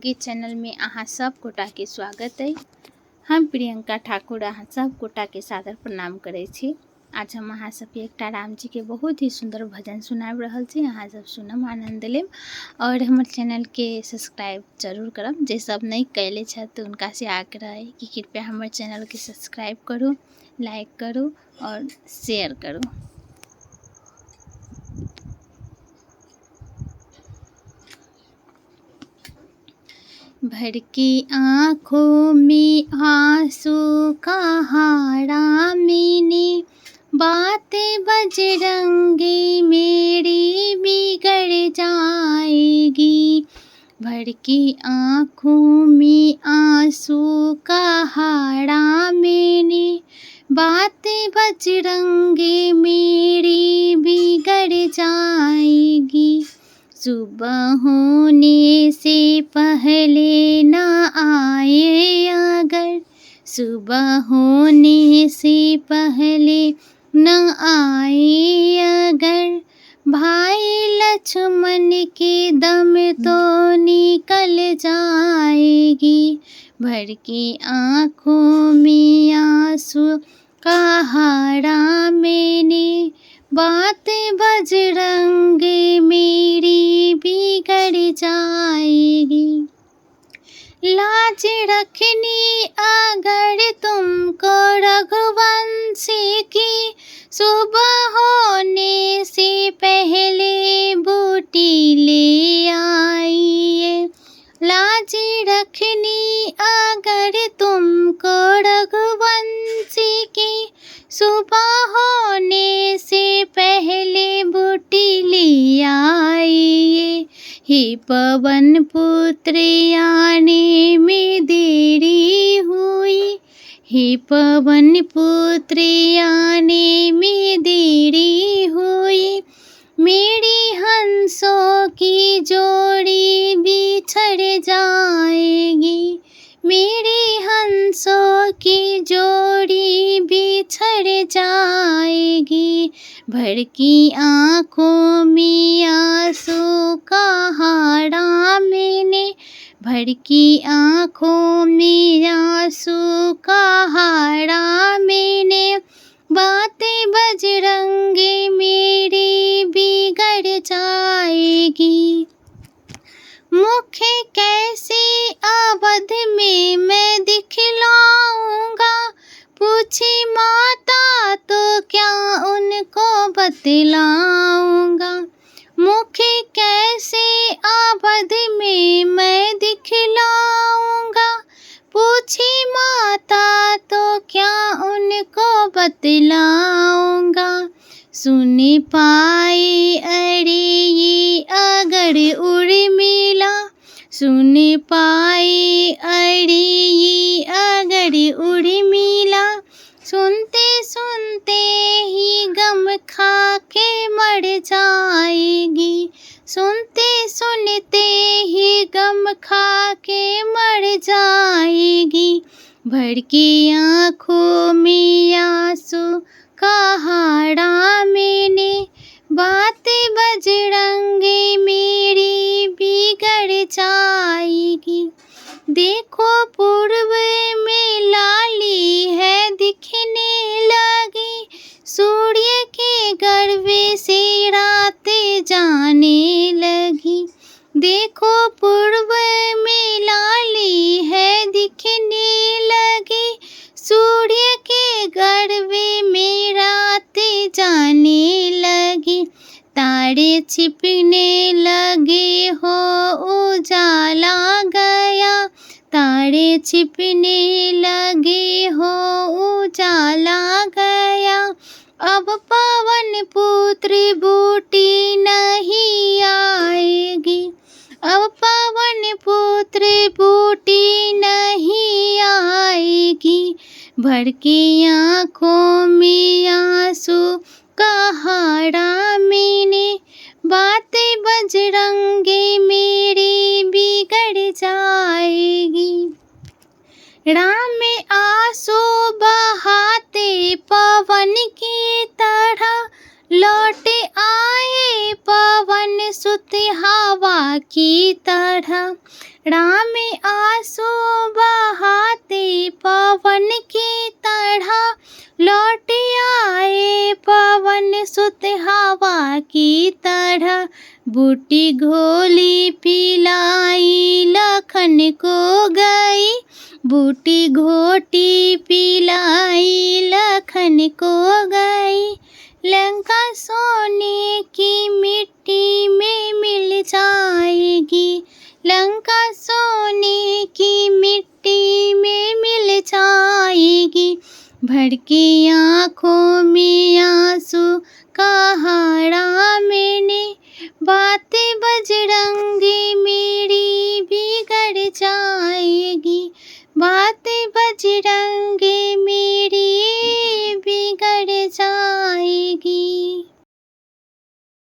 लोकगीत चैनल में अहाँ सब गोटा के स्वागत है। हम प्रियंका ठाकुर अहाँ सब गोटा के सादर प्रणाम करै छी। आज हम अहाँ सबके एकटा राम जी के बहुत ही सुंदर भजन सुनाबि रहल छी। अहाँ सब सुनम, आनंद लेब और हमर चैनल के सब्सक्राइब जरूर करब। जे सब नहीं कैले छथि उनका से आग्रह है कि कृपया हमर चैनल के सब्सक्राइब करू, लाइक करू और शेयर करू। भर की आँखों में आंसू कहाँ मैंने, बातें बजरंगी मेरी बिगड़ जाएगी। भर की आँखों में आंसू कहाँ मैंने, बातें बजरंगी मेरी बिगड़ जाएगी। सुबह होने से पहले न आए अगर, सुबह होने से पहले न आए अगर, भाई लक्ष्मण के दम तो निकल जाएगी। भर की आँखों में आंसू कहाँ मैंने, बातें बजरंगी मेरी बिगड़ जाएगी। लाज रखनी अगर तुमको रघुवंशी की, सुबह होने से पहले बूटी ले आइए। लाज रखनी अगर तुमको रघुवंशी की, सुबह होने से पहले बूटी ले आइए। हे पवन पुत्र आने में देरी हुई, हे पवन पुत्र आने में देरी हुई। मेरी हंसों की जोड़ी बिछड़ जाएगी, मेरी हंसों की जोड़ी बिछड़ जाएगी। भर की आँखों में आंसू कहाँ मैंने, भर की आँखों में आंसू कहाँ मैंने, बातें बजरंगी मेरी बिगड़ जाएगी। मुख कैसे अवध में मैं दिखलाऊंगा, पूछी माता तो क्या उनको बतलाऊंगा। मुख कैसे अवध में मैं दिखलाऊंगा, पूछी माता तो क्या उनको बतलाऊंगा। सुन पाए अरे ये अगर उर्मिला, सुन पाए अरे ये अगर उर्मिला, सुनते सुनते ही गम खा के मर जाएगी। सुनते सुनते ही गम खा के मर जाएगी। भर की आँखों में आंसू कहाँ मैंने, बातें बजरंगी मेरी बिगड़ जाएगी। देखो पूर्व में लाली है दिखने लगी, सूर्य के गर्भ से रातें जाने लगी। देखो पूर्व में लाली है दिखने लगी, सूर्य के गर्भ में रातें जाने लगी। तारे छिपने लगे हो उजाला गया, तारे छिपने लगे हो उजाला गया। अब पवन पुत्र बूटी नहीं आएगी, अब पवन पुत्र बूटी नहीं आएगी। भर की आँखों में आंसू कहाँ मैंने, बातें बजरंगी मेरी बिगड़ जाएगी। राम आंसू बहाते पवन की तरह, लौट आए पवन सुत हवा की तरह। राम आंसू बहाते पवन की तरह लौट आए पवन सुत हवा की तरह। बूटी घोली पिलाई लखन को गई, बूटी घोटी पिलाई लखन को गई। लंका सोने की मिट्टी में मिल जाएगी, लंका सोने की मिट्टी में मिल जाएगी। भड़की आँखों में आंसू कहा राम ने,